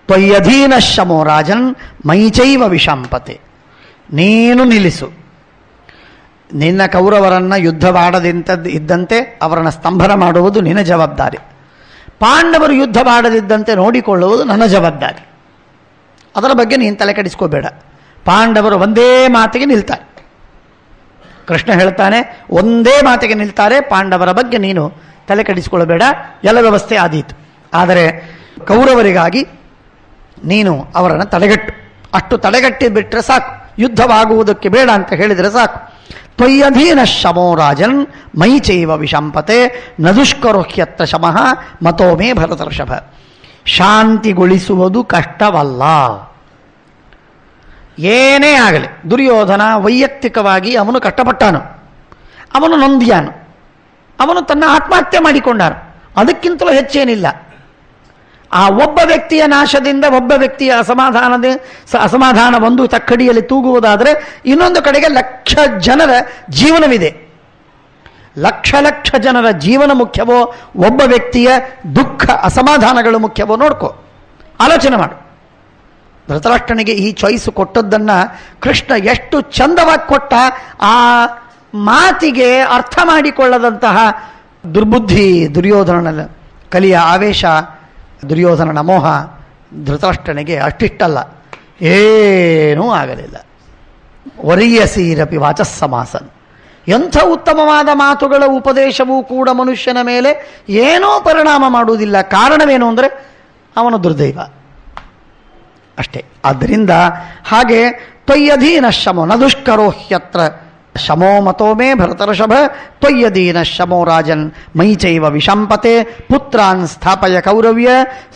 ತ್ವಯ್ಯಧೀನ ಶಮೋ ರಾಜನ್ ಮೈಚೈವ ವಿಷಂಪತೆ. ನೀನು ನಿಲ್ಲಿಸು. ನಿನ್ನ ಕೌರವರನ್ನು ಯುದ್ಧವಾಡದಿದ್ದಂತೆ ಅವರನ್ನು ಸ್ತಂಭನ ಮಾಡುವುದು ನಿನ್ನ ಜವಾಬ್ದಾರಿ. ಪಾಂಡವರು ಯುದ್ಧವಾಡದಿದ್ದಂತೆ ನೋಡಿಕೊಳ್ಳುವುದು ನನ್ನ ಜವಾಬ್ದಾರಿ. ಅದರ ಬಗ್ಗೆ ನೀನು ತಲೆ ಕೆಡಿಸ್ಕೋಬೇಡ. ಪಾಂಡವರು ಒಂದೇ ಮಾತಿಗೆ ನಿಲ್ತಾರೆ. ಕೃಷ್ಣ ಹೇಳ್ತಾನೆ, ಒಂದೇ ಮಾತಿಗೆ ನಿಲ್ತಾರೆ. ಪಾಂಡವರ ಬಗ್ಗೆ ನೀನು ತಲೆ ಕೆಡಿಸಿಕೊಳ್ಳಬೇಡ, ಎಲ್ಲ ವ್ಯವಸ್ಥೆ ಆದೀತು. ಆದರೆ ಕೌರವರಿಗಾಗಿ ನೀನು ಅವರನ್ನು ತಡೆಗಟ್ಟು. ಅಷ್ಟು ತಡೆಗಟ್ಟಿ ಬಿಟ್ಟರೆ ಸಾಕು, ಯುದ್ಧವಾಗುವುದಕ್ಕೆ ಬೇಡ ಅಂತ ಹೇಳಿದರೆ ಸಾಕು. ತ್ವಯ್ಯಧೀನ ಶಮೋ ರಾಜನ್ ಮೈಚೈವ ವಿಷಂಪತೆ ನದುಷ್ಕರೋಹ್ಯತ್ರ ಶಮಃ ಮತೋ ಮೇ ಭರತರ್ಷಭ. ಶಾಂತಿಗೊಳಿಸುವುದು ಕಷ್ಟವಲ್ಲ. ಏನೇ ಆಗಲಿ, ದುರ್ಯೋಧನ ವೈಯಕ್ತಿಕವಾಗಿ ಅವನು ಕಷ್ಟಪಟ್ಟಾನು, ಅವನು ನೊಂದಿಯಾನು, ಅವನು ತನ್ನ ಆತ್ಮಹತ್ಯೆ ಮಾಡಿಕೊಂಡಾನು. ಅದಕ್ಕಿಂತಲೂ ಹೆಚ್ಚೇನಿಲ್ಲ. ಆ ಒಬ್ಬ ವ್ಯಕ್ತಿಯ ನಾಶದಿಂದ ಒಬ್ಬ ವ್ಯಕ್ತಿಯ ಅಸಮಾಧಾನ ಒಂದು ತಕ್ಕಡಿಯಲ್ಲಿ ತೂಗುವುದಾದರೆ ಇನ್ನೊಂದು ಕಡೆಗೆ ಲಕ್ಷ ಜನರ ಜೀವನವಿದೆ. ಲಕ್ಷ ಲಕ್ಷ ಜನರ ಜೀವನ ಮುಖ್ಯವೋ, ಒಬ್ಬ ವ್ಯಕ್ತಿಯ ದುಃಖ ಅಸಮಾಧಾನಗಳು ಮುಖ್ಯವೋ ನೋಡ್ಕೋ, ಆಲೋಚನೆ ಮಾಡು. ಧೃತರಾಷ್ಟ್ರನಿಗೆ ಈ ಚಾಯ್ಸು ಕೊಟ್ಟದ್ದನ್ನು ಕೃಷ್ಣ ಎಷ್ಟು ಚಂದವಾಗಿ ಕೊಟ್ಟ. ಆ ಮಾತಿಗೆ ಅರ್ಥ ಮಾಡಿಕೊಳ್ಳದಂತಹ ದುರ್ಬುದ್ಧಿ ದುರ್ಯೋಧನನ, ಕಲಿಯ ಆವೇಶ, ದುರ್ಯೋಧನನ ಮೋಹ ಧೃತರಾಷ್ಟ್ರನಿಗೆ ಅಷ್ಟಿಷ್ಟಲ್ಲ, ಏನೂ ಆಗಲಿಲ್ಲ. ವರೀಯಸೀರಪಿ ವಾಚಸ್ಸಮಾಸನ್. ಎಂಥ ಉತ್ತಮವಾದ ಮಾತುಗಳ ಉಪದೇಶವೂ ಕೂಡ ಮನುಷ್ಯನ ಮೇಲೆ ಏನೂ ಪರಿಣಾಮ ಮಾಡುವುದಿಲ್ಲ. ಕಾರಣವೇನು ಅಂದರೆ ಅವನ ದುರ್ದೈವ ಅಷ್ಟೇ. ಆದ್ದರಿಂದ ಹಾಗೆ ತ್ವಯ್ಯಧೀನ ಶಮೋ ನ ದುಷ್ಕರೋಹ್ಯತ್ರ ಶಮೋ ಮತೋ ಮೇ ಭರತರ್ಷಭ ತ್ವಯ್ಯಧೀನ ಶಮೋ ರಾಜನ್ ಮೈಚೈವ ವಿಷಂಪತೆ ಪುತ್ರಾನ್ ಸ್ಥಾಪಯ ಕೌರವ್ಯ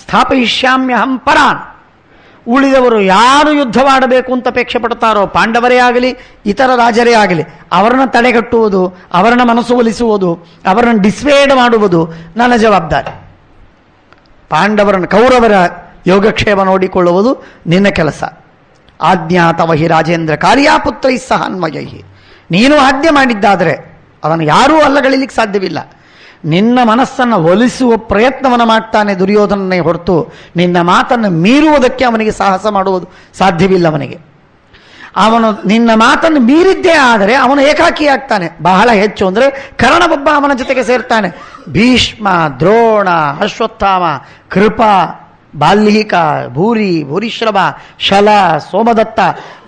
ಸ್ಥಾಪಯಿಷ್ಯಾಮ್ಯಹಂ ಪರಾನ್. ಉಳಿದವರು ಯಾರು ಯುದ್ಧವಾಡಬೇಕು ಅಂತ ಅಪೇಕ್ಷೆ ಪಡ್ತಾರೋ, ಪಾಂಡವರೇ ಆಗಲಿ ಇತರ ರಾಜರೇ ಆಗಲಿ, ಅವರನ್ನು ತಡೆಗಟ್ಟುವುದು, ಅವರನ್ನು ಮನಸ್ಸು ಒಲಿಸುವುದು, ಅವರನ್ನು ಡಿಸ್ವೇಡ್ ಮಾಡುವುದು ನನ್ನ ಜವಾಬ್ದಾರಿ. ಪಾಂಡವರನ್ನು, ಕೌರವರ ಯೋಗಕ್ಷೇಮ ನೋಡಿಕೊಳ್ಳುವುದು ನಿನ್ನ ಕೆಲಸ. ಆಜ್ಞಾತವ ಹಿ ರಾಜೇಂದ್ರ ಕಾರ್ಯಾಪುತ್ರೈ ಸಹ ಅನ್ವಯೈ. ನೀನು ಆಜ್ಞೆ ಮಾಡಿದ್ದಾದರೆ ಅದನ್ನು ಯಾರೂ ಅಲ್ಲಗಳಿಲಿಕ್ಕೆ ಸಾಧ್ಯವಿಲ್ಲ. ನಿನ್ನ ಮನಸ್ಸನ್ನು ಒಲಿಸುವ ಪ್ರಯತ್ನವನ್ನು ಮಾಡ್ತಾನೆ ದುರ್ಯೋಧನನೇ ಹೊರತು ನಿನ್ನ ಮಾತನ್ನು ಮೀರುವುದಕ್ಕೆ ಅವನಿಗೆ ಸಾಹಸ ಮಾಡುವುದು ಸಾಧ್ಯವಿಲ್ಲ. ಅವನು ನಿನ್ನ ಮಾತನ್ನು ಮೀರಿದ್ದೇ ಆದರೆ ಅವನು ಏಕಾಕಿ ಆಗ್ತಾನೆ. ಬಹಳ ಹೆಚ್ಚು ಅಂದರೆ ಕರ್ಣನೊಬ್ಬ ಅವನ ಜೊತೆಗೆ ಸೇರ್ತಾನೆ. ಭೀಷ್ಮ, ದ್ರೋಣ, ಅಶ್ವತ್ಥಾಮ, ಕೃಪ, ಬಾಲ್ಮೀಕ, ಭೂರಿಶ್ರವ, ಶಲ, ಸೋಮದತ್ತ,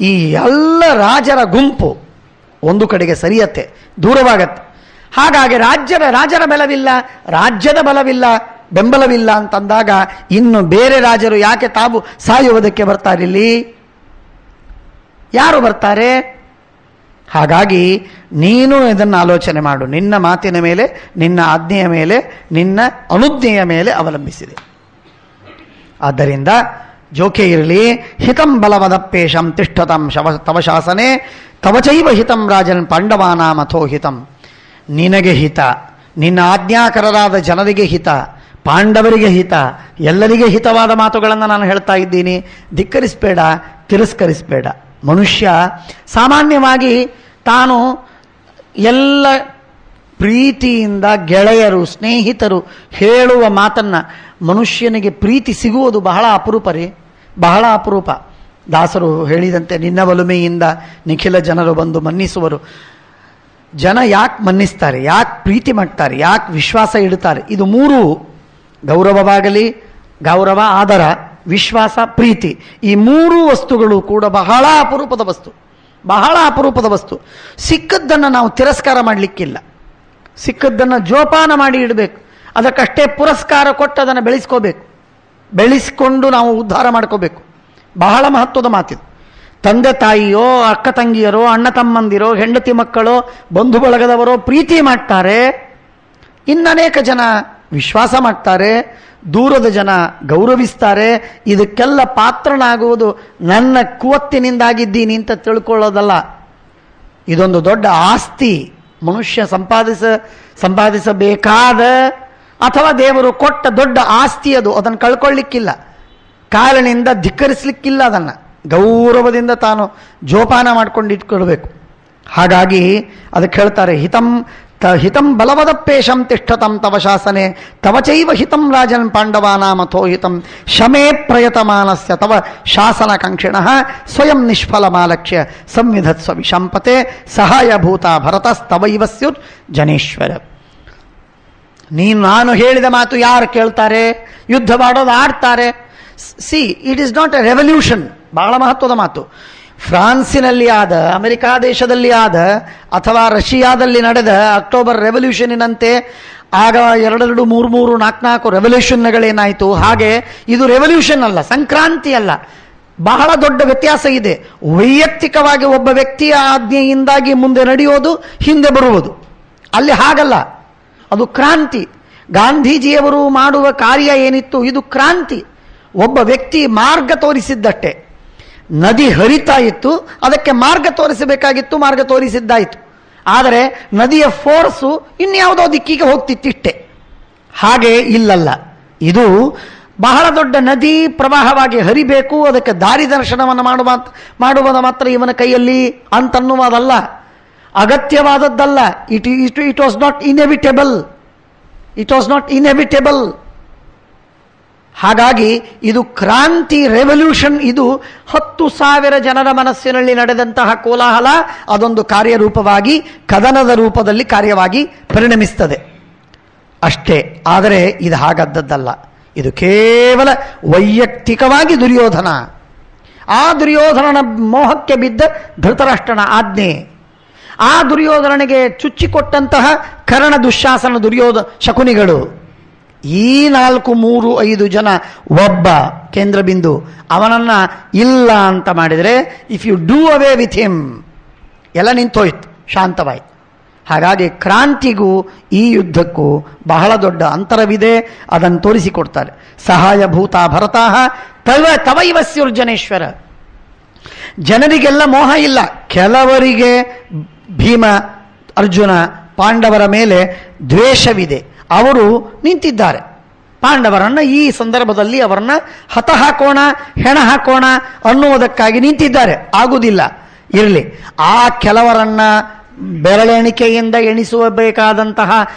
ಈ ಎಲ್ಲ ರಾಜರ ಗುಂಪು ಒಂದು ಕಡೆಗೆ ಸರಿಯತ್ತೆ, ದೂರವಾಗತ್ತೆ. ಹಾಗಾಗಿ ರಾಜರ ಬಲವಿಲ್ಲ, ರಾಜ್ಯದ ಬಲವಿಲ್ಲ, ಬೆಂಬಲವಿಲ್ಲ ಅಂತಂದಾಗ ಇನ್ನು ಬೇರೆ ರಾಜರು ಯಾಕೆ ತಾವು ಸಾಯುವುದಕ್ಕೆ ಬರ್ತಾರಿಲ್ಲಿ? ಯಾರು ಬರ್ತಾರೆ? ಹಾಗಾಗಿ ನೀನು ಇದನ್ನು ಆಲೋಚನೆ ಮಾಡು. ನಿನ್ನ ಮಾತಿನ ಮೇಲೆ, ನಿನ್ನ ಆಜ್ಞೆಯ ಮೇಲೆ, ನಿನ್ನ ಅನುಜ್ಞೆಯ ಮೇಲೆ ಅವಲಂಬಿಸಿದೆ. ಆದ್ದರಿಂದ ಜೋಕೆ ಇರಲಿ. ಹಿತಂ ಬಲವದಪ್ಪೇಶಂ ತಿಷ್ಠತಂ ತವ ಶಾಸನೆ ತವಚೈವ ಹಿತಂ ರಾಜನ್ ಪಾಂಡವಾನಾಮಥೋ ಹಿತಂ. ನಿನಗೆ ಹಿತ, ನಿನ್ನ ಆಜ್ಞಾಕರರಾದ ಜನರಿಗೆ ಹಿತ, ಪಾಂಡವರಿಗೆ ಹಿತ, ಎಲ್ಲರಿಗೆ ಹಿತವಾದ ಮಾತುಗಳನ್ನು ನಾನು ಹೇಳ್ತಾ ಇದ್ದೀನಿ. ಧಿಕ್ಕರಿಸಬೇಡ, ತಿರಸ್ಕರಿಸಬೇಡ. ಮನುಷ್ಯ ಸಾಮಾನ್ಯವಾಗಿ ತಾನು ಎಲ್ಲ ಪ್ರೀತಿಯಿಂದ ಗೆಳೆಯರು, ಸ್ನೇಹಿತರು ಹೇಳುವ ಮಾತನ್ನು, ಮನುಷ್ಯನಿಗೆ ಪ್ರೀತಿ ಸಿಗುವುದು ಬಹಳ ಅಪರೂಪ ರೀ, ಬಹಳ ಅಪರೂಪ. ದಾಸರು ಹೇಳಿದಂತೆ ನಿನ್ನ ಒಲುಮೆಯಿಂದ ನಿಖಿಲ ಜನರು ಬಂದು ಮನ್ನಿಸುವರು. ಜನ ಯಾಕೆ ಮನ್ನಿಸ್ತಾರೆ, ಯಾಕೆ ಪ್ರೀತಿ ಮಾಡ್ತಾರೆ, ಯಾಕೆ ವಿಶ್ವಾಸ ಇಡುತ್ತಾರೆ? ಇದು ಮೂರು, ಗೌರವವಾಗಲಿ, ಗೌರವ, ಆದರ, ವಿಶ್ವಾಸ, ಪ್ರೀತಿ, ಈ ಮೂರು ವಸ್ತುಗಳು ಕೂಡ ಬಹಳ ಅಪರೂಪದ ವಸ್ತು, ಬಹಳ ಅಪರೂಪದ ವಸ್ತು. ಸಿಕ್ಕದ್ದನ್ನು ನಾವು ತಿರಸ್ಕಾರ ಮಾಡಲಿಕ್ಕಿಲ್ಲ, ಸಿಕ್ಕದ್ದನ್ನು ಜೋಪಾನ ಮಾಡಿ ಇಡಬೇಕು. ಅದಕ್ಕಷ್ಟೇ ಪುರಸ್ಕಾರ ಕೊಟ್ಟು ಅದನ್ನು ಬೆಳೆಸ್ಕೋಬೇಕು, ಬೆಳೆಸ್ಕೊಂಡು ನಾವು ಉದ್ಧಾರ ಮಾಡ್ಕೋಬೇಕು. ಬಹಳ ಮಹತ್ವದ ಮಾತಿದು. ತಂದೆ ತಾಯಿಯೋ, ಅಕ್ಕ ತಂಗಿಯರೋ, ಅಣ್ಣ ತಮ್ಮಂದಿರೋ, ಹೆಂಡತಿ ಮಕ್ಕಳೋ, ಬಂಧು ಬಳಗದವರೋ ಪ್ರೀತಿ ಮಾಡ್ತಾರೆ, ಇನ್ನನೇಕ ಜನ ವಿಶ್ವಾಸ ಮಾಡ್ತಾರೆ, ದೂರದ ಜನ ಗೌರವಿಸ್ತಾರೆ. ಇದಕ್ಕೆಲ್ಲ ಪಾತ್ರನಾಗುವುದು ನನ್ನ ಕುವತ್ತಿನಿಂದಾಗಿದ್ದೀನಿ ಅಂತ ತಿಳ್ಕೊಳ್ಳೋದಲ್ಲ. ಇದೊಂದು ದೊಡ್ಡ ಆಸ್ತಿ. ಮನುಷ್ಯ ಸಂಪಾದಿಸಬೇಕಾದ ಅಥವಾ ದೇವರು ಕೊಟ್ಟ ದೊಡ್ಡ ಆಸ್ತಿ ಅದು. ಅದನ್ನು ಕಳ್ಕೊಳ್ಳಿಕ್ಕಿಲ್ಲ, ಕಾಲಿನಿಂದ ಧಿಕ್ಕರಿಸಲಿಕ್ಕಿಲ್ಲ. ಅದನ್ನು ಗೌರವದಿಂದ ತಾನು ಜೋಪಾನ ಮಾಡ್ಕೊಂಡು ಇಟ್ಕೊಳ್ಬೇಕು. ಹಾಗಾಗಿ ಅದಕ್ಕೆ ಹೇಳ್ತಾರೆ ಹಿತಂ ಹಿತಂ ಬಲವದಪ್ಪೇಶಂ ತಿಷ್ಠತಂ ತವ ಶಾಸನೆ ತವ ಚೈವ ಹಿತಂ ರಾಜನ್ ಪಾಂಡವಾನಾಮಥೋ ಹಿತಂ ಶಮೇ ಪ್ರಯತಮಾನಸ್ಯ ತವ ಶಾಸನ ಕಂಕ್ಷಿಣಃ ಸ್ವಯಂ ನಿಷ್ಫಲಮಾಲಕ್ಷ್ಯ ಸಂವಿಧತ್ಸ್ವ ವಿಶಂಪತೆ ಸಹಾಯಭೂತ ಭರತಸ್ತವೈವ ಸ್ಯುರ್ ಜನೇಶ್ವರ. ನಾನು ಹೇಳಿದ ಮಾತು ಯಾರು ಕೇಳ್ತಾರೆ? ಯುದ್ಧ ಮಾಡೋದು ಆಡ್ತಾರೆ. C, it is not A revolution. ಬಹಳ ಮಹತ್ವದ ಮಾತು. ಫ್ರಾನ್ಸಿನಲ್ಲಿ ಆದ, ಅಮೆರಿಕಾ ದೇಶದಲ್ಲಿ ಆದ, ಅಥವಾ ರಷ್ಯಾದಲ್ಲಿ ನಡೆದ ಅಕ್ಟೋಬರ್ ರೆವಲ್ಯೂಷನಿನಂತೆ ಆಗ 2 3 4 ರೆವಲ್ಯೂಷನ್ಗಳೇನಾಯಿತು, ಹಾಗೆ ಇದು ರೆವಲ್ಯೂಷನ್ ಅಲ್ಲ, ಸಂಕ್ರಾಂತಿ ಅಲ್ಲ. ಬಹಳ ದೊಡ್ಡ ವ್ಯತ್ಯಾಸ ಇದೆ. ವೈಯಕ್ತಿಕವಾಗಿ ಒಬ್ಬ ವ್ಯಕ್ತಿಯ ಆಜ್ಞೆಯಿಂದಾಗಿ ಮುಂದೆ ನಡೆಯೋದು, ಹಿಂದೆ ಬರುವುದು. ಅಲ್ಲಿ ಹಾಗಲ್ಲ, ಅದು ಕ್ರಾಂತಿ. ಗಾಂಧೀಜಿಯವರು ಮಾಡುವ ಕಾರ್ಯ ಏನಿತ್ತು, ಇದು ಕ್ರಾಂತಿ. ಒಬ್ಬ ವ್ಯಕ್ತಿ ಮಾರ್ಗ ತೋರಿಸಿದ್ದಷ್ಟೇ. ನದಿ ಹರಿತಾ ಇತ್ತು, ಅದಕ್ಕೆ ಮಾರ್ಗ ತೋರಿಸಬೇಕಾಗಿತ್ತು, ಮಾರ್ಗ ತೋರಿಸಿದ್ದಾಯಿತು. ಆದರೆ ನದಿಯ ಫೋರ್ಸು ಇನ್ಯಾವುದೋ ದಿಕ್ಕಿಗೆ ಹೋಗ್ತಿತ್ತಿಷ್ಟೆ. ಹಾಗೆ ಇಲ್ಲಲ್ಲ, ಇದು ಬಹಳ ದೊಡ್ಡ ನದಿ ಪ್ರವಾಹವಾಗಿ ಹರಿಬೇಕು, ಅದಕ್ಕೆ ದಾರಿ ದರ್ಶನವನ್ನು ಮಾಡುವುದು ಮಾತ್ರ ಇವನ ಕೈಯಲ್ಲಿ ಅಂತನ್ನುವುದಲ್ಲ, ಅಗತ್ಯವಾದದ್ದಲ್ಲ. It was not inevitable. It was not inevitable. ಹಾಗಾಗಿ ಇದು ಕ್ರಾಂತಿ, ರೆವಲ್ಯೂಷನ್. ಇದು 10,000 ಜನರ ಮನಸ್ಸಿನಲ್ಲಿ ನಡೆದಂತಹ ಕೋಲಾಹಲ ಅದೊಂದು ಕಾರ್ಯರೂಪವಾಗಿ, ಕದನದ ರೂಪದಲ್ಲಿ ಕಾರ್ಯವಾಗಿ ಪರಿಣಮಿಸ್ತದೆ ಅಷ್ಟೇ. ಆದರೆ ಇದು ಹಾಗದ್ದದ್ದಲ್ಲ. ಇದು ಕೇವಲ ವೈಯಕ್ತಿಕವಾಗಿ ದುರ್ಯೋಧನ, ಆ ದುರ್ಯೋಧನನ ಮೋಹಕ್ಕೆ ಬಿದ್ದ ಧೃತರಾಷ್ಟ್ರನ ಆಜ್ಞೆ, ಆ ದುರ್ಯೋಧನನಿಗೆ ಚುಚ್ಚಿಕೊಟ್ಟಂತಹ ಕರ್ಣ, ದುಶ್ಯಾಸನ, ಶಕುನಿಗಳು, ಈ 4 3 5 ಜನ, ಒಬ್ಬ ಕೇಂದ್ರ ಬಿಂದು, ಅವನನ್ನ ಇಲ್ಲ ಅಂತ ಮಾಡಿದರೆ, if you do away with him, ಎಲ್ಲ ನಿಂತೋಯ್ತು, ಶಾಂತವಾಯ್ತು. ಹಾಗಾಗಿ ಕ್ರಾಂತಿಗೂ ಈ ಯುದ್ಧಕ್ಕೂ ಬಹಳ ದೊಡ್ಡ ಅಂತರವಿದೆ. ಅದನ್ನು ತೋರಿಸಿಕೊಡ್ತಾರೆ. ಸಹಾಯಭೂತ ಭರತಾಹ ತವೈವ ಸ್ಯುರ್ಜನೇಶ್ವರ. ಜನರಿಗೆಲ್ಲ ಮೋಹ ಇಲ್ಲ. ಕೆಲವರಿಗೆ ಭೀಮ, ಅರ್ಜುನ, ಪಾಂಡವರ ಮೇಲೆ ದ್ವೇಷವಿದೆ. ಅವರು ನಿಂತಿದ್ದಾರೆ. ಪಾಂಡವರನ್ನ ಈ ಸಂದರ್ಭದಲ್ಲಿ ಅವರನ್ನ ಹತ ಹಾಕೋಣ, ಹೆಣ ಹಾಕೋಣ ಅನ್ನುವುದಕ್ಕಾಗಿ ನಿಂತಿದ್ದಾರೆ. ಆಗುವುದಿಲ್ಲ, ಇರಲಿ. ಆ ಕೆಲವರನ್ನ ಬೆರಳೆಣಿಕೆಯಿಂದ ಎಣಿಸಬೇಕಾದಂತಹ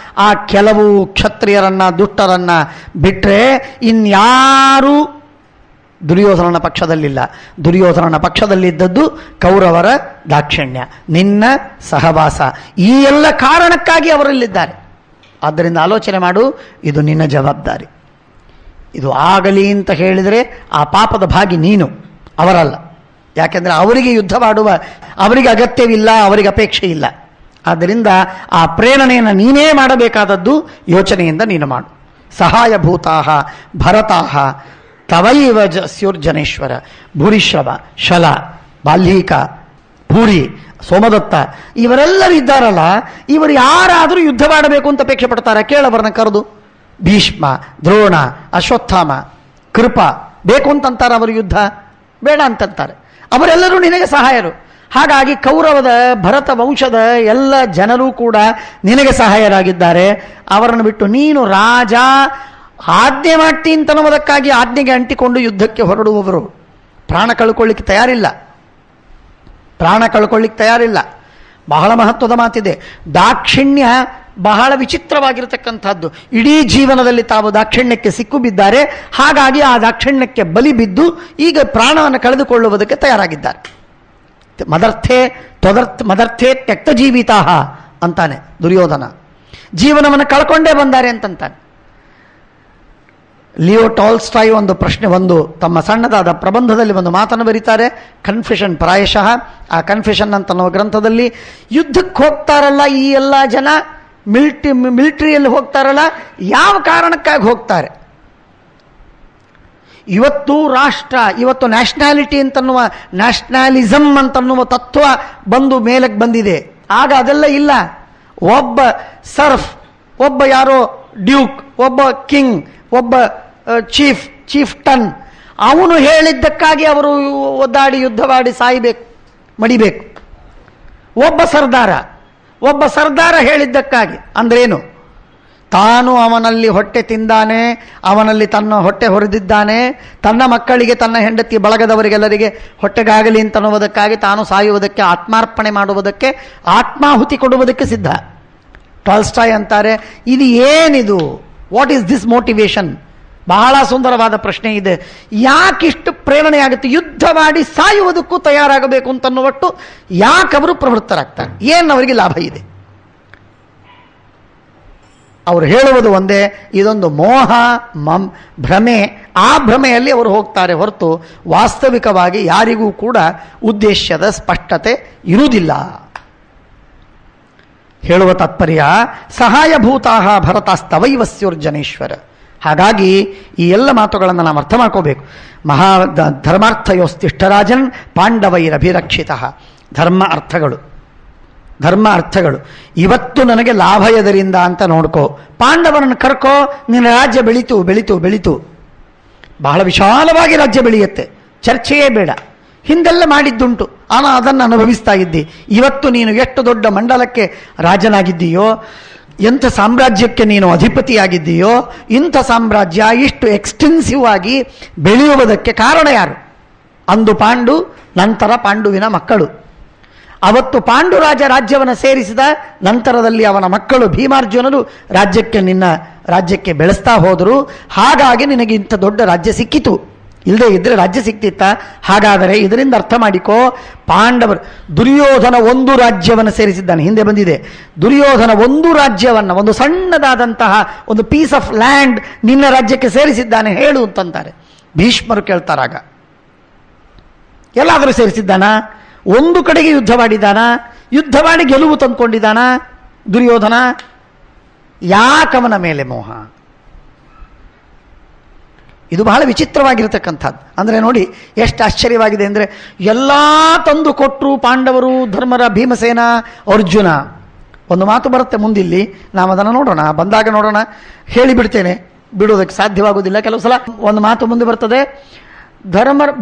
ಆ ಕೆಲವು ಕ್ಷತ್ರಿಯರನ್ನ, ದುಷ್ಟರನ್ನ ಬಿಟ್ಟರೆ ಇನ್ಯಾರೂ ದುರ್ಯೋಧನನ ಪಕ್ಷದಲ್ಲಿಲ್ಲ. ದುರ್ಯೋಧನನ ಪಕ್ಷದಲ್ಲಿದ್ದದ್ದು ಕೌರವರ ದಾಕ್ಷಿಣ್ಯ, ನಿನ್ನ ಸಹವಾಸ, ಈ ಎಲ್ಲ ಕಾರಣಕ್ಕಾಗಿ ಅವರಲ್ಲಿದ್ದಾರೆ. ಆದ್ದರಿಂದ ಆಲೋಚನೆ ಮಾಡು, ಇದು ನಿನ್ನ ಜವಾಬ್ದಾರಿ. ಇದು ಆಗಲಿ ಅಂತ ಹೇಳಿದರೆ ಆ ಪಾಪದ ಭಾಗಿ ನೀನು, ಅವರಲ್ಲ. ಯಾಕೆಂದರೆ ಅವರಿಗೆ ಯುದ್ಧವಾಡುವ ಅವರಿಗೆ ಅಗತ್ಯವಿಲ್ಲ, ಅವರಿಗೆ ಅಪೇಕ್ಷೆ ಇಲ್ಲ. ಆದ್ದರಿಂದ ಆ ಪ್ರೇರಣೆಯನ್ನು ನೀನೇ ಮಾಡಬೇಕಾದದ್ದು ಯೋಚನೆಯಿಂದ ನೀನು ಮಾಡು. ಸಹಾಯಭೂತಾಹ ಭರತಾಹ ತವೈವ ಸ್ಯುರ್ಜನೇಶ್ವರ. ಭೂರಿಶ್ರವ, ಶಲ, ಬಾಲ್ಯೀಕ, ಭೂರಿ, ಸೋಮದತ್ತ ಇವರೆಲ್ಲರೂ ಇದ್ದಾರಲ್ಲ, ಇವರು ಯಾರಾದರೂ ಯುದ್ಧವಾಡಬೇಕು ಅಂತ ಅಪೇಕ್ಷೆ ಪಡ್ತಾರೆ? ಕೇಳವರನ್ನ ಕರೆದು. ಭೀಷ್ಮ, ದ್ರೋಣ, ಅಶ್ವತ್ಥಾಮ, ಕೃಪ ಬೇಕು ಅಂತಂತಾರೆ ಅವರು, ಯುದ್ಧ ಬೇಡ ಅಂತಂತಾರೆ. ಅವರೆಲ್ಲರೂ ನಿನಗೆ ಸಹಾಯರು. ಹಾಗಾಗಿ ಕೌರವದ, ಭರತ ವಂಶದ ಎಲ್ಲ ಜನರು ಕೂಡ ನಿನಗೆ ಸಹಾಯರಾಗಿದ್ದಾರೆ. ಅವರನ್ನು ಬಿಟ್ಟು ನೀನು ರಾಜ, ಆಜ್ಞೆ ಮಾಡ್ತೀನಿ ಅಂತನ್ನುವುದಕ್ಕಾಗಿ ಆಜ್ಞೆಗೆ ಅಂಟಿಕೊಂಡು ಯುದ್ಧಕ್ಕೆ ಹೊರಡುವವರು ಪ್ರಾಣ ಕಳ್ಕೊಳ್ಳಿಕ್ಕೆ ತಯಾರಿಲ್ಲ. ಪ್ರಾಣ ಕಳ್ಕೊಳ್ಳಿಕ್ಕೆ ತಯಾರಿಲ್ಲ. ಬಹಳ ಮಹತ್ವದ ಮಾತಿದೆ. ದಾಕ್ಷಿಣ್ಯ ಬಹಳ ವಿಚಿತ್ರವಾಗಿರತಕ್ಕಂಥದ್ದು. ಇಡೀ ಜೀವನದಲ್ಲಿ ತಾವು ದಾಕ್ಷಿಣ್ಯಕ್ಕೆ ಸಿಕ್ಕು ಬಿದ್ದಾರೆ. ಹಾಗಾಗಿ ಆ ದಾಕ್ಷಿಣ್ಯಕ್ಕೆ ಬಲಿ ಬಿದ್ದು ಈಗ ಪ್ರಾಣವನ್ನು ಕಳೆದುಕೊಳ್ಳುವುದಕ್ಕೆ ತಯಾರಾಗಿದ್ದಾರೆ. ಮದರ್ಥೇ ತ್ಯಕ್ತ ಜೀವಿತಾ ಅಂತಾನೆ ದುರ್ಯೋಧನ. ಜೀವನವನ್ನು ಕಳ್ಕೊಂಡೇ ಬಂದಾರೆ ಅಂತಂತಾನೆ. ಲಿಯೋ ಟಾಲ್ಸ್ಟಾಯ್ ಒಂದು ತಮ್ಮ ಸಣ್ಣದಾದ ಪ್ರಬಂಧದಲ್ಲಿ ಒಂದು ಮಾತನ್ನು ಬರೀತಾರೆ, ಕನ್ಫೆಷನ್ ಪ್ರಾಯಶಃ. ಆ ಕನ್ಫೆಷನ್ ಅಂತನ್ನುವ ಗ್ರಂಥದಲ್ಲಿ ಯುದ್ಧಕ್ಕೆ ಹೋಗ್ತಾರಲ್ಲ ಈ ಎಲ್ಲ ಜನ, ಮಿಲಿಟರಿಯಲ್ಲಿ ಹೋಗ್ತಾರಲ್ಲ, ಯಾವ ಕಾರಣಕ್ಕಾಗಿ ಹೋಗ್ತಾರೆ? ಇವತ್ತು ರಾಷ್ಟ್ರ, ಇವತ್ತು ನ್ಯಾಷನಾಲಿಟಿ ಅಂತನ್ನುವ, ನ್ಯಾಷನಾಲಿಸಮ್ ಅಂತನ್ನುವ ತತ್ವ ಬಂದು ಮೇಲಕ್ಕೆ ಬಂದಿದೆ. ಆಗ ಅದೆಲ್ಲ ಇಲ್ಲ. ಒಬ್ಬ ಸರ್ಫ್, ಒಬ್ಬ ಯಾರೋ ಡ್ಯೂಕ್, ಒಬ್ಬ ಕಿಂಗ್, ಒಬ್ಬ ಚೀಫ್ಟನ್, ಅವನು ಹೇಳಿದ್ದಕ್ಕಾಗಿ ಅವರು ಒದ್ದಾಡಿ ಯುದ್ಧವಾಡಿ ಸಾಯಬೇಕು, ಮಡಿಬೇಕು. ಒಬ್ಬ ಸರ್ದಾರ ಹೇಳಿದ್ದಕ್ಕಾಗಿ ಅಂದ್ರೇನು? ತಾನು ಅವನಲ್ಲಿ ಹೊಟ್ಟೆ ತಿಂದಾನೆ, ಅವನಲ್ಲಿ ತನ್ನ ಹೊಟ್ಟೆ ಹೊರೆದಿದ್ದಾನೆ, ತನ್ನ ಮಕ್ಕಳಿಗೆ, ತನ್ನ ಹೆಂಡತಿ ಬಳಗದವರಿಗೆಲ್ಲರಿಗೆ ಹೊಟ್ಟೆಗಾಗಲಿ ಅಂತನ್ನುವುದಕ್ಕಾಗಿ ತಾನು ಸಾಯುವುದಕ್ಕೆ, ಆತ್ಮಾರ್ಪಣೆ ಮಾಡುವುದಕ್ಕೆ, ಆತ್ಮಾಹುತಿ ಕೊಡುವುದಕ್ಕೆ ಸಿದ್ಧ. ಟಾಲ್ಸ್ಟಾಯ್ ಅಂತಾರೆ. ಇದು ಏನಿದು? What is this motivation? ಬಹಳ ಸುಂದರವಾದ ಪ್ರಶ್ನೆ ಇದೆ. ಯಾಕಿಷ್ಟು ಪ್ರೇರಣೆ ಆಗುತ್ತೆ? ಯುದ್ಧ ಮಾಡಿ ಸಾಯುವುದಕ್ಕೂ ತಯಾರಾಗಬೇಕು ಅಂತನ್ನುವಟ್ಟು ಯಾಕವರು ಪ್ರವೃತ್ತರಾಗ್ತಾರೆ? ಏನು ಅವರಿಗೆ ಲಾಭ ಇದೆ? ಅವರು ಹೇಳುವುದು ಒಂದೇ, ಇದೊಂದು ಮೋಹ ಭ್ರಮೆ. ಆ ಭ್ರಮೆಯಲ್ಲಿ ಅವರು ಹೋಗ್ತಾರೆ ಹೊರತು ವಾಸ್ತವಿಕವಾಗಿ ಯಾರಿಗೂ ಕೂಡ ಉದ್ದೇಶದ ಸ್ಪಷ್ಟತೆ ಇರುವುದಿಲ್ಲ. ಹೇಳುವ ತಾತ್ಪರ್ಯ ಸಹಾಯಭೂತಾ ಭರತಾಸ್ತವೈವಸ್ಯೋರ್ಜನೇಶ್ವರ. ಹಾಗಾಗಿ ಈ ಎಲ್ಲ ಮಾತುಗಳನ್ನು ನಾವು ಅರ್ಥ ಮಾಡ್ಕೋಬೇಕು. ಧರ್ಮಾರ್ಥಯೋಸ್ತಿಷ್ಠರಾಜನ್ ಪಾಂಡವೈರಭಿರಕ್ಷಿತ. ಧರ್ಮ ಅರ್ಥಗಳು ಇವತ್ತು ನನಗೆ ಲಾಭ ಎದರಿಂದ ಅಂತ ನೋಡ್ಕೋ. ಪಾಂಡವರನ್ನು ಕರ್ಕೋ, ನಿನ್ನ ರಾಜ್ಯ ಬೆಳೀತು. ಬಹಳ ವಿಶಾಲವಾಗಿ ರಾಜ್ಯ ಬೆಳೆಯುತ್ತೆ, ಚರ್ಚೆಯೇ ಬೇಡ. ಹಿಂದೆಲ್ಲ ಮಾಡಿದ್ದುಂಟು, ஆனால் ಅದನ್ನು ಅನುಭವಿಸ್ತಾ ಇದ್ದಿ. ಇವತ್ತು ನೀನು ಎಷ್ಟು ದೊಡ್ಡ ಮಂಡಲಕ್ಕೆ ರಾಜನಾಗಿದ್ದೀಯೋ, ಎಂಥ ಸಾಮ್ರಾಜ್ಯಕ್ಕೆ ನೀನು ಅಧಿಪತಿಯಾಗಿದ್ದೀಯೋ, ಇಂಥ ಸಾಮ್ರಾಜ್ಯ ಇಷ್ಟು ಎಕ್ಸ್ಟೆನ್ಸಿವ್ ಆಗಿ ಬೆಳೆಯುವುದಕ್ಕೆ ಕಾರಣ ಯಾರು? ಅಂದು ಪಾಂಡು, ನಂತರ ಪಾಂಡುವಿನ ಮಕ್ಕಳು. ಅವತ್ತು ಪಾಂಡುರಾಜ ರಾಜ್ಯವನ್ನು ಸೇರಿಸಿದ ನಂತರದಲ್ಲಿ ಅವನ ಮಕ್ಕಳು ಭೀಮಾರ್ಜುನರು ನಿನ್ನ ರಾಜ್ಯಕ್ಕೆ ಬೆಳೆಸ್ತಾ ಹೋದರು. ಹಾಗಾಗಿ ನಿನಗೆ ಇಂಥ ದೊಡ್ಡ ರಾಜ್ಯ ಸಿಕ್ಕಿತು. ಇಲ್ಲದೆ ಇದ್ರೆ ರಾಜ್ಯ ಸಿಕ್ತಿತ್ತ? ಹಾಗಾದರೆ ಇದರಿಂದ ಅರ್ಥ ಮಾಡಿಕೋ, ಪಾಂಡವರು ದುರ್ಯೋಧನ ಒಂದು ರಾಜ್ಯವನ್ನು ಸೇರಿಸಿದ್ದಾನೆ. ಹಿಂದೆ ಬಂದಿದೆ. ದುರ್ಯೋಧನ ಒಂದು ರಾಜ್ಯವನ್ನು, ಒಂದು ಸಣ್ಣದಾದಂತಹ ಒಂದು ಪೀಸ್ ಆಫ್ ಲ್ಯಾಂಡ್ ನಿನ್ನ ರಾಜ್ಯಕ್ಕೆ ಸೇರಿಸಿದ್ದಾನೆ ಹೇಳು ಅಂತಂತಾರೆ. ಭೀಷ್ಮರು ಕೇಳ್ತಾರಾಗ, ಎಲ್ಲಾದರೂ ಸೇರಿಸಿದ್ದಾನ? ಒಂದು ಕಡೆಗೆ ಯುದ್ಧ ಮಾಡಿ ಗೆಲುವು ತಂದುಕೊಂಡಿದ್ದಾನ ದುರ್ಯೋಧನ? ಯಾಕವನ ಮೇಲೆ ಮೋಹ? ಇದು ಬಹಳ ವಿಚಿತ್ರವಾಗಿರತಕ್ಕಂಥದ್ದು. ಅಂದರೆ ನೋಡಿ ಎಷ್ಟು ಆಶ್ಚರ್ಯವಾಗಿದೆ ಅಂದರೆ, ಎಲ್ಲ ತಂದು ಕೊಟ್ಟರು ಪಾಂಡವರು, ಧರ್ಮರ, ಭೀಮಸೇನ, ಅರ್ಜುನ. ಒಂದು ಮಾತು ಬರುತ್ತೆ ಮುಂದಿಲ್ಲಿ, ನಾವು ಅದನ್ನು ನೋಡೋಣ, ಬಂದಾಗ ನೋಡೋಣ. ಹೇಳಿಬಿಡ್ತೇನೆ, ಬಿಡೋದಕ್ಕೆ ಸಾಧ್ಯವಾಗುವುದಿಲ್ಲ. ಕೆಲವು ಸಲ ಒಂದು ಮಾತು ಮುಂದೆ ಬರ್ತದೆ.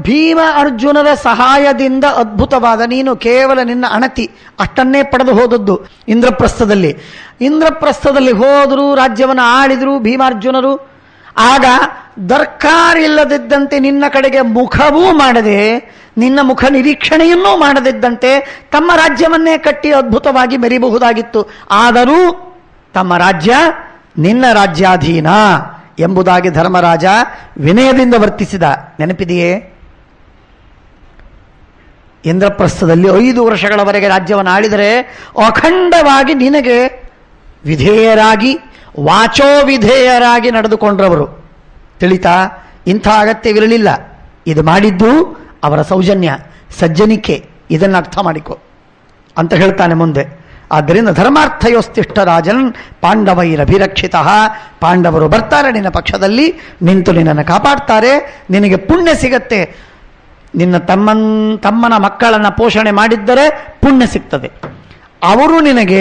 ಭೀಮ ಅರ್ಜುನರ ಸಹಾಯದಿಂದ ಅದ್ಭುತವಾದ, ನೀನು ಕೇವಲ ನಿನ್ನ ಅಣತಿ ಅಷ್ಟನ್ನೇ ಪಡೆದು ಹೋದದ್ದು ಇಂದ್ರಪ್ರಸ್ಥದಲ್ಲಿ ಹೋದರು, ರಾಜ್ಯವನ್ನು ಆಳಿದ್ರು ಭೀಮಾರ್ಜುನರು. ಆಗ ದರ್ಕಾರಿಲ್ಲದಿದ್ದಂತೆ ನಿನ್ನ ಕಡೆಗೆ ಮುಖವೂ ಮಾಡದೆ, ನಿನ್ನ ಮುಖ ನಿರೀಕ್ಷಣೆಯನ್ನೂ ಮಾಡದಿದ್ದಂತೆ ತಮ್ಮ ರಾಜ್ಯವನ್ನೇ ಕಟ್ಟಿ ಅದ್ಭುತವಾಗಿ ಮೆರಿಬಹುದಾಗಿತ್ತು. ಆದರೂ ತಮ್ಮ ರಾಜ್ಯ ನಿನ್ನ ರಾಜ್ಯಾಧೀನ ಎಂಬುದಾಗಿ ಧರ್ಮರಾಜ ವಿನಯದಿಂದ ವರ್ತಿಸಿದ. ನೆನಪಿದೆಯೇ? ಇಂದ್ರಪ್ರಸ್ಥದಲ್ಲಿ 5 ವರ್ಷಗಳವರೆಗೆ ರಾಜ್ಯವನ್ನು ಆಳಿದರೆ ಅಖಂಡವಾಗಿ ನಿನಗೆ ವಿಧೇಯರಾಗಿ, ವಾಚೋ ವಿಧೇಯರಾಗಿ ನಡೆದುಕೊಂಡ್ರವರು. ತಿಳಿತಾ? ಇಂಥ ಅಗತ್ಯವಿರಲಿಲ್ಲ. ಇದು ಮಾಡಿದ್ದು ಅವರ ಸೌಜನ್ಯ, ಸಜ್ಜನಿಕೆ. ಇದನ್ನು ಅರ್ಥ ಮಾಡಿಕೊ ಅಂತ ಹೇಳ್ತಾನೆ ಮುಂದೆ. ಆದ್ದರಿಂದ ಧರ್ಮಾರ್ಥಯೋಸ್ತಿಷ್ಠ ರಾಜನ್ ಪಾಂಡವೈರಭಿರಕ್ಷಿತ. ಪಾಂಡವರು ಬರ್ತಾರೆ ನಿನ್ನ ಪಕ್ಷದಲ್ಲಿ ನಿಂತು ನಿನ್ನನ್ನು ಕಾಪಾಡ್ತಾರೆ. ನಿನಗೆ ಪುಣ್ಯ ಸಿಗತ್ತೆ. ನಿನ್ನ ತಮ್ಮನ ಮಕ್ಕಳನ್ನು ಪೋಷಣೆ ಮಾಡಿದ್ದರೆ ಪುಣ್ಯ ಸಿಗ್ತದೆ. ಅವರು ನಿನಗೆ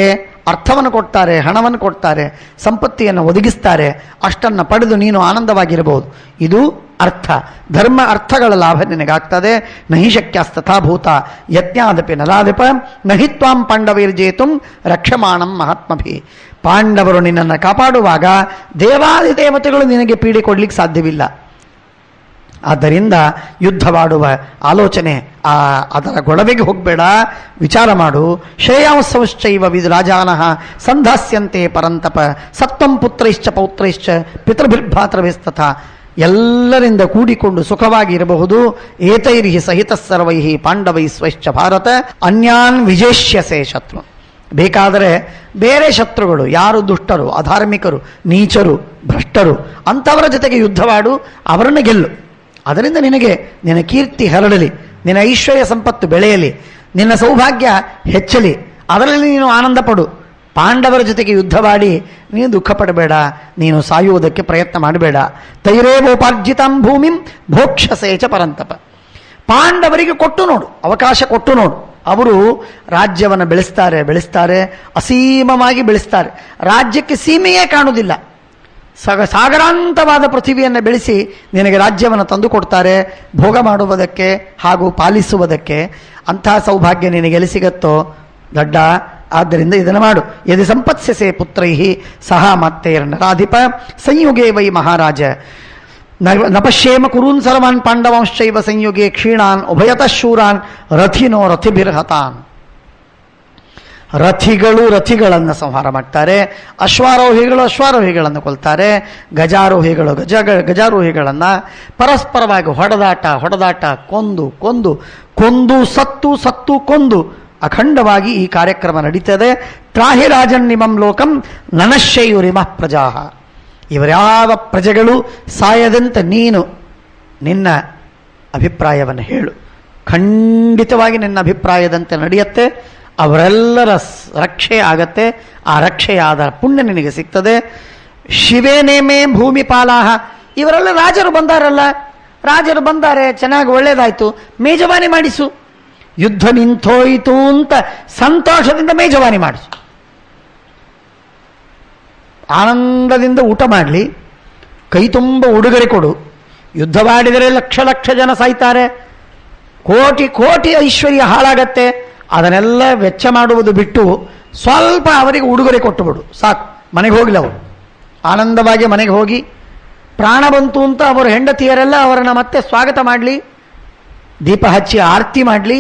ಅರ್ಥವನ್ನು ಕೊಡ್ತಾರೆ, ಹಣವನ್ನು ಕೊಡ್ತಾರೆ, ಸಂಪತ್ತಿಯನ್ನು ಒದಗಿಸ್ತಾರೆ. ಅಷ್ಟನ್ನು ಪಡೆದು ನೀನು ಆನಂದವಾಗಿರಬಹುದು. ಇದು ಅರ್ಥ. ಧರ್ಮ ಅರ್ಥಗಳ ಲಾಭ ನಿನಗಾಗ್ತದೆ. ನಹಿ ಶಕ್ಯಸ್ತಥಾಭೂತ ಯಜ್ಞಾದಪಿ ನಲಾದಪ ನಹಿ ತ್ವಾಂ ಪಾಂಡವೈರ್ಜೇತುಂ ರಕ್ಷಮಾಣಂ ಮಹಾತ್ಮಭಿ. ಪಾಂಡವರು ನಿನ್ನನ್ನು ಕಾಪಾಡುವಾಗ ದೇವಾದಿದೇವತೆಗಳು ನಿನಗೆ ಪೀಡೆ ಕೊಡ್ಲಿಕ್ಕೆ ಸಾಧ್ಯವಿಲ್ಲ. ಆದ್ದರಿಂದ ಯುದ್ಧವಾಡುವ ಆಲೋಚನೆ ಅದರ ಗೊಡವೆಗೆ ಹೋಗಬೇಡ, ವಿಚಾರ ಮಾಡು. ಶ್ರೇಯಾಂಸಶ್ಚೈವ ರಾಜಾನಃ ಸಂಧಾಸ್ಯಂತೆ ಪರಂತಪ ಸತ್ವಂ ಪುತ್ರೈಶ್ಚ ಪೌತ್ರೈಶ್ಚ ಪಿತೃಭಿರ್ಭಾತೃಭಿಸ್ತಥ. ಎಲ್ಲರಿಂದ ಕೂಡಿಕೊಂಡು ಸುಖವಾಗಿ ಇರಬಹುದು. ಏತೈರ್ಹಿ ಸಹಿತ ಸರ್ವೈಹಿ ಪಾಂಡವೈ ಸ್ವೈಶ್ಚ ಭಾರತ ಅನ್ಯಾನ್ ವಿಜೇಷ್ಯಸೆ ಶತ್ರು. ಬೇಕಾದರೆ ಬೇರೆ ಶತ್ರುಗಳು, ಯಾರು ದುಷ್ಟರು, ಅಧಾರ್ಮಿಕರು, ನೀಚರು, ಭ್ರಷ್ಟರು, ಅಂಥವರ ಜೊತೆಗೆ ಯುದ್ಧವಾಡು, ಅವರನ್ನು ಗೆಲ್ಲು. ಅದರಿಂದ ನಿನ್ನ ಕೀರ್ತಿ ಹರಡಲಿ, ನಿನ್ನ ಐಶ್ವರ್ಯ ಸಂಪತ್ತು ಬೆಳೆಯಲಿ, ನಿನ್ನ ಸೌಭಾಗ್ಯ ಹೆಚ್ಚಲಿ, ಅದರಲ್ಲಿ ನೀನು ಆನಂದ ಪಡು. ಪಾಂಡವರ ಜೊತೆಗೆ ಯುದ್ಧ ಮಾಡಿ ನೀನು ದುಃಖ ಪಡಬೇಡ, ನೀನು ಸಾಯುವುದಕ್ಕೆ ಪ್ರಯತ್ನ ಮಾಡಬೇಡ. ತೈರೇವೋಪಾರ್ಜಿತಾಂ ಭೂಮಿಂ ಭೋಕ್ಷಸೇಚ ಪರಂತಪ. ಪಾಂಡವರಿಗೆ ಕೊಟ್ಟು ನೋಡು, ಅವಕಾಶ ಕೊಟ್ಟು ನೋಡು. ಅವರು ರಾಜ್ಯವನ್ನು ಬೆಳೆಸ್ತಾರೆ, ಅಸೀಮವಾಗಿ ಬೆಳೆಸ್ತಾರೆ. ರಾಜ್ಯಕ್ಕೆ ಸೀಮೆಯೇ ಕಾಣುವುದಿಲ್ಲ. ಸಾಗರಾಂತವಾದ ಪೃಥ್ವಿಯನ್ನು ಬೆಳೆಸಿ ನಿನಗೆ ರಾಜ್ಯವನ್ನು ತಂದುಕೊಡ್ತಾರೆ, ಭೋಗ ಮಾಡುವುದಕ್ಕೆ ಹಾಗೂ ಪಾಲಿಸುವುದಕ್ಕೆ. ಅಂಥ ಸೌಭಾಗ್ಯ ನಿನಗೆ ಎಲ್ಲಿ ಸಿಗತ್ತೋ ದಡ್ಡ. ಆದ್ದರಿಂದ ಇದನ್ನು ಮಾಡು. ಯದಿ ಸಂಪತ್ಸ್ಯಸೆ ಪುತ್ರೈಹಿ ಸಹ ಮತ್ತೇರ್ನರಾಧಿಪ ಸಂಯುಗೇ ವೈ ಮಹಾರಾಜ ನಪಶ್ಯೇಮ ಕುರೂನ್ ಸರ್ವಾನ್ ಪಾಂಡವಾಂಶ್ಚೈವ ಸಂಯುಗೇ ಕ್ಷೀಣಾನ್ ಉಭಯತಃ ಶೂರಾನ್ ರಥಿನೋ ರಥಿಭಿರ್ಹತಾನ್. ರಥಿಗಳನ್ನು ಸಂಹಾರ ಮಾಡ್ತಾರೆ, ಅಶ್ವಾರೋಹಿಗಳನ್ನು ಕೊಲ್ತಾರೆ, ಗಜಾರೋಹಿಗಳನ್ನು ಪರಸ್ಪರವಾಗಿ ಹೊಡೆದಾಟ ಕೊಂದು ಸತ್ತು ಕೊಂದು ಅಖಂಡವಾಗಿ ಈ ಕಾರ್ಯಕ್ರಮ ನಡೀತದೆ. ತ್ರಾಹಿ ರಾಜನ್ನಿಮಂ ಲೋಕಂ ನನಶ್ಯಯುರಿಮಃ ಪ್ರಜಾ. ಇವರ್ಯಾವ ಪ್ರಜೆಗಳು ಸಾಯದಂತೆ ನೀನು ನಿನ್ನ ಅಭಿಪ್ರಾಯವನ್ನು ಹೇಳು. ಖಂಡಿತವಾಗಿ ನಿನ್ನ ಅಭಿಪ್ರಾಯದಂತೆ ನಡೆಯುತ್ತೆ. ಅವರೆಲ್ಲರ ರಕ್ಷೆ ಆಗತ್ತೆ. ಆ ರಕ್ಷೆಯಾದ ಪುಣ್ಯ ನಿನಗೆ ಸಿಗ್ತದೆ. ಶಿವೇನೇಮೇ ಭೂಮಿ ಪಾಲಾಹ. ಇವರೆಲ್ಲ ರಾಜರು ಬಂದಾರೆ, ಚೆನ್ನಾಗಿ ಒಳ್ಳೇದಾಯ್ತು, ಮೇಜವಾನಿ ಮಾಡಿಸು. ಯುದ್ಧ ನಿಂತೋಯಿತು ಅಂತ ಸಂತೋಷದಿಂದ ಮೇಜವಾನಿ ಮಾಡಿಸು. ಆನಂದದಿಂದ ಊಟ ಮಾಡಲಿ, ಕೈ ತುಂಬ ಉಡುಗೊರೆ ಕೊಡು. ಯುದ್ಧವಾಡಿದರೆ ಲಕ್ಷ ಜನ ಸಾಯ್ತಾರೆ, ಕೋಟಿ ಐಶ್ವರ್ಯ ಹಾಳಾಗತ್ತೆ. ಅದನ್ನೆಲ್ಲ ವೆಚ್ಚ ಮಾಡುವುದು ಬಿಟ್ಟು ಸ್ವಲ್ಪ ಅವರಿಗೆ ಉಡುಗೊರೆ ಕೊಟ್ಟುಬಿಡು ಸಾಕು. ಮನೆಗೆ ಹೋಗಲಿ ಅವರು, ಆನಂದವಾಗಿ ಮನೆಗೆ ಹೋಗಿ ಪ್ರಾಣ ಬಂತು ಅಂತ ಅವರು ಹೆಂಡತಿಯರೆಲ್ಲ ಅವರನ್ನು ಮತ್ತೆ ಸ್ವಾಗತ ಮಾಡಲಿ, ದೀಪ ಹಚ್ಚಿ ಆರತಿ ಮಾಡಲಿ,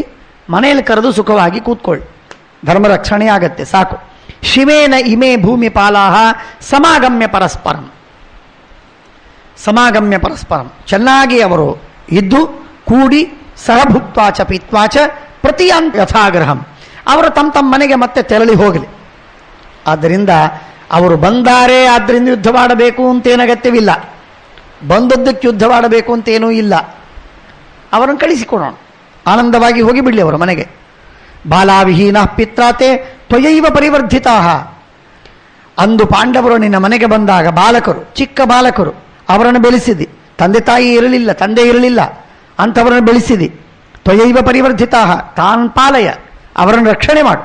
ಮನೆಯಲ್ಲಿ ಕರೆದು ಸುಖವಾಗಿ ಕೂತ್ಕೊಳ್ಳಿ. ಧರ್ಮ ರಕ್ಷಣೆ ಆಗತ್ತೆ ಸಾಕು. ಶಿವೇನ ಇಮೇ ಭೂಮಿ ಪಾಲಾಹ ಸಮಾಗಮ್ಯ ಪರಸ್ಪರಂ. ಚೆನ್ನಾಗಿ ಅವರು ಇದ್ದು ಕೂಡಿ ಸಹಭುಕ್ವಾಚ ಪೀತ್ವಾಚ ಪ್ರತಿಯಾನ್ ಯಥಾಗ್ರಹಂ. ಅವರು ತಮ್ಮ ಮನೆಗೆ ಮತ್ತೆ ತೆರಳಿ ಹೋಗಲಿ. ಆದ್ದರಿಂದ ಅವರು ಬಂದಾರೆ, ಆದ್ದರಿಂದ ಯುದ್ಧ ಮಾಡಬೇಕು ಅಂತೇನಗತ್ಯವಿಲ್ಲ. ಬಂದದ್ದಕ್ಕೆ ಯುದ್ಧ ಮಾಡಬೇಕು ಅಂತೇನೂ ಇಲ್ಲ. ಅವರನ್ನು ಕಳಿಸಿಕೊಡೋಣ, ಆನಂದವಾಗಿ ಹೋಗಿ ಬಿಡಲಿ ಅವರ ಮನೆಗೆ. ಬಾಲಾವಿಹೀನ ಪಿತ್ರಾತೆ ತ್ವಯೈವ ಪರಿವರ್ಧಿತಾ. ಅಂದು ಪಾಂಡವರು ನಿನ್ನ ಮನೆಗೆ ಬಂದಾಗ ಚಿಕ್ಕ ಬಾಲಕರು, ಅವರನ್ನು ಬೆಳೆಸಿದಿ. ತಂದೆ ಇರಲಿಲ್ಲ ಅಂಥವರನ್ನು ಬೆಳೆಸಿದಿ. ತ್ವಯೈವ ಪರಿವರ್ಧಿತಾ ತಾನ್ ಪಾಲಯ. ಅವರನ್ನು ರಕ್ಷಣೆ ಮಾಡು.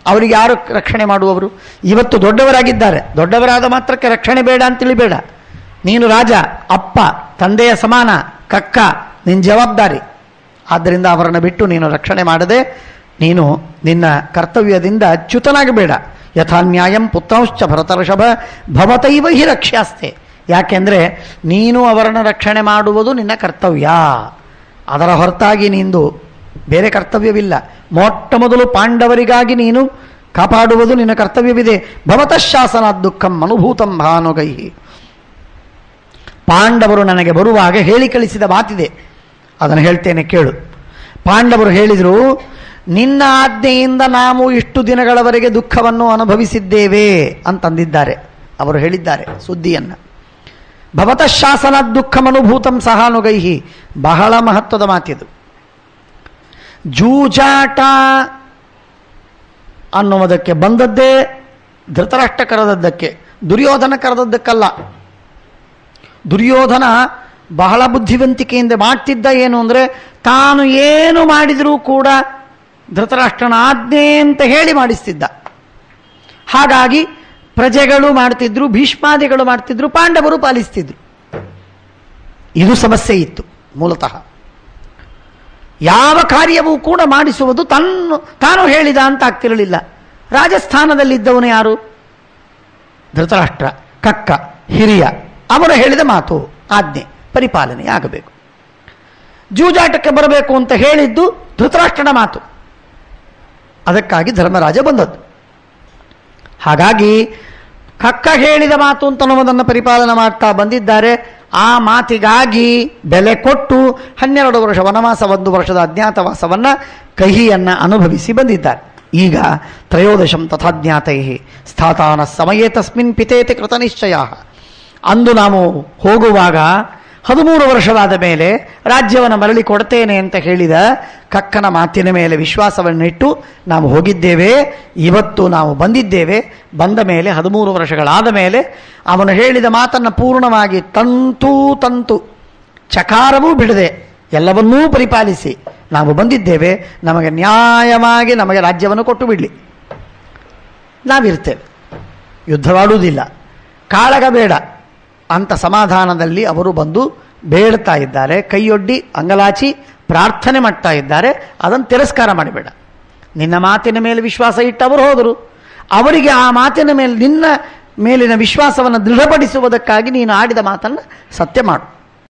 ಅವರಿಗೆ ಯಾರು ರಕ್ಷಣೆ ಮಾಡುವವರು? ಇವತ್ತು ದೊಡ್ಡವರಾಗಿದ್ದಾರೆ, ದೊಡ್ಡವರಾದ ಮಾತ್ರಕ್ಕೆ ರಕ್ಷಣೆ ಬೇಡ ಅಂತ ತಿಳಿಬೇಡ. ನೀನು ರಾಜ, ಅಪ್ಪ, ತಂದೆಯ ಸಮಾನ, ಕಕ್ಕ, ನಿನ್ನ ಜವಾಬ್ದಾರಿ. ಆದ್ದರಿಂದ ಅವರನ್ನು ಬಿಟ್ಟು ನೀನು ರಕ್ಷಣೆ ಮಾಡದೆ ನೀನು ನಿನ್ನ ಕರ್ತವ್ಯದಿಂದ ಅಚ್ಯುತನಾಗಬೇಡ. ಯಥಾ ನ್ಯಾಯಂ ಪುತ್ರೌಶ್ಚ ಭರತರ್ಷಭ ಭವತೈವ ಹಿ ರಕ್ಷ್ಯಾಸ್ತೆ. ಯಾಕೆಂದರೆ ನೀನು ಅವರನ್ನು ರಕ್ಷಣೆ ಮಾಡುವುದು ನಿನ್ನ ಕರ್ತವ್ಯ. ಅದರ ಹೊರತಾಗಿ ನಿಂದು ಬೇರೆ ಕರ್ತವ್ಯವಿಲ್ಲ. ಮೊಟ್ಟ ಮೊದಲು ಪಾಂಡವರಿಗಾಗಿ ನೀನು ಕಾಪಾಡುವುದು ನಿನ್ನ ಕರ್ತವ್ಯವಿದೆ. ಭವತಃ ಶಾಸನಾತ್ ದುಃಖಂ ಅನುಭೂತಂ ಭಾನುಗೈ. ಪಾಂಡವರು ನನಗೆ ಬರುವಾಗ ಹೇಳಿ ಕಳಿಸಿದ ಮಾತಿದೆ, ಅದನ್ನು ಹೇಳ್ತೇನೆ ಕೇಳು. ಪಾಂಡವರು ಹೇಳಿದರು, ನಿನ್ನ ಆಜ್ಞೆಯಿಂದ ನಾವು ಇಷ್ಟು ದಿನಗಳವರೆಗೆ ದುಃಖವನ್ನು ಅನುಭವಿಸಿದ್ದೇವೆ ಅಂತಂದಿದ್ದಾರೆ. ಅವರು ಹೇಳಿದ್ದಾರೆ ಸುದ್ದಿಯನ್ನು. ಭವತಃ ಶಾಸನಾತ್ ದುಃಖಂ ಅನುಭೂತಂ ಸಹಾನುಗೈಹಿ. ಬಹಳ ಮಹತ್ವದ ಮಾತಿದು. ಜೂಜಾಟ ಅನ್ನುವುದಕ್ಕೆ ಬಂದದ್ದೇ ಧೃತರಾಷ್ಟ್ರ ಕರೆದದ್ದಕ್ಕೆ, ದುರ್ಯೋಧನ ಕರೆದದ್ದಕ್ಕಲ್ಲ. ದುರ್ಯೋಧನ ಬಹಳ ಬುದ್ಧಿವಂತಿಕೆಯಿಂದ ಮಾಡ್ತಿದ್ದ ಏನು ಅಂದರೆ, ತಾನು ಏನು ಮಾಡಿದರೂ ಕೂಡ ಧೃತರಾಷ್ಟ್ರನ ಆಜ್ಞೆ ಅಂತ ಹೇಳಿ ಮಾಡಿಸ್ತಿದ್ದ. ಹಾಗಾಗಿ ಪ್ರಜೆಗಳು ಮಾಡ್ತಿದ್ರು, ಭೀಷ್ಮಾದಿಗಳು ಮಾಡ್ತಿದ್ರು, ಪಾಂಡವರು ಪಾಲಿಸ್ತಿದ್ರು. ಇದು ಸಮಸ್ಯೆ ಇತ್ತು ಮೂಲತಃ. ಯಾವ ಕಾರ್ಯವೂ ಕೂಡ ಮಾಡಿಸುವುದು ತಾನು ಹೇಳಿದ ಅಂತ ಆಗ್ತಿರಲಿಲ್ಲ. ರಾಜಸ್ಥಾನದಲ್ಲಿದ್ದವನು ಯಾರು? ಧೃತರಾಷ್ಟ್ರ, ಕಕ್ಕ, ಹಿರಿಯ. ಅವರು ಹೇಳಿದ ಮಾತು ಆಜ್ಞೆ ಪರಿಪಾಲನೆ ಆಗಬೇಕು. ಜೂಜಾಟಕ್ಕೆ ಬರಬೇಕು ಅಂತ ಹೇಳಿದ್ದು ಧೃತರಾಷ್ಟ್ರನ ಮಾತು. ಅದಕ್ಕಾಗಿ ಧರ್ಮರಾಜ ಬಂದದ್ದು. ಹಾಗಾಗಿ ಕಕ್ಕ ಹೇಳಿದ ಮಾತು ಅಂತನ್ನುವುದನ್ನು ಪರಿಪಾಲನೆ ಮಾಡ್ತಾ ಬಂದಿದ್ದಾರೆ. ಆ ಮಾತಿಗಾಗಿ ಬೆಲೆ ಕೊಟ್ಟು 12 ವರ್ಷ ವನವಾಸ, 1 ವರ್ಷದ ಅಜ್ಞಾತವಾಸವನ್ನು, ಕಹಿಯನ್ನು ಅನುಭವಿಸಿ ಬಂದಿದ್ದಾರೆ. ಈಗ ತ್ರಯೋದಶಂ ತಥಾಜ್ಞಾತೈ ಸ್ಥಾತಾನ ಸಮಯೇ ತಸ್ಮಿನ್ ಪಿತೇತಿ ಕೃತನಿಶ್ಚಯ. ಅಂದು ನಾವು ಹೋಗುವಾಗ 13 ವರ್ಷವಾದ ಮೇಲೆ ರಾಜ್ಯವನ್ನು ಮರಳಿ ಕೊಡ್ತೇನೆ ಅಂತ ಹೇಳಿದ ಕಕ್ಕನ ಮಾತಿನ ಮೇಲೆ ವಿಶ್ವಾಸವನ್ನಿಟ್ಟು ನಾವು ಹೋಗಿದ್ದೇವೆ. ಇವತ್ತು ನಾವು ಬಂದಿದ್ದೇವೆ. ಬಂದ ಮೇಲೆ 13 ವರ್ಷಗಳಾದ ಮೇಲೆ ಅವನು ಹೇಳಿದ ಮಾತನ್ನು ಪೂರ್ಣವಾಗಿ ತಂತು ಚಕಾರವೂ ಬಿಡದೆ ಎಲ್ಲವನ್ನೂ ಪರಿಪಾಲಿಸಿ ನಾವು ಬಂದಿದ್ದೇವೆ. ನಮಗೆ ನ್ಯಾಯವಾಗಿ ನಮಗೆ ರಾಜ್ಯವನ್ನು ಕೊಟ್ಟು ಬಿಡಲಿ, ನಾವಿರ್ತೇವೆ, ಯುದ್ಧವಾಡುವುದಿಲ್ಲ, ಕಾಳಗ ಬೇಡ ಅಂತ ಸಮಾಧಾನದಲ್ಲಿ ಅವರು ಬಂದು ಬೇಡ್ತಾ ಇದ್ದಾರೆ. ಕೈಯೊಡ್ಡಿ ಅಂಗಲಾಚಿ ಪ್ರಾರ್ಥನೆ ಮಾಡ್ತಾ ಇದ್ದಾರೆ. ಅದನ್ನು ತಿರಸ್ಕಾರ ಮಾಡಬೇಡ. ನಿನ್ನ ಮಾತಿನ ಮೇಲೆ ವಿಶ್ವಾಸ ಇಟ್ಟವರು ಹೋದರು. ಅವರಿಗೆ ಆ ಮಾತಿನ ಮೇಲೆ, ನಿನ್ನ ಮೇಲಿನ ವಿಶ್ವಾಸವನ್ನು ದೃಢಪಡಿಸುವುದಕ್ಕಾಗಿ ನೀನು ಆಡಿದ ಮಾತನ್ನು ಸತ್ಯ ಮಾಡು.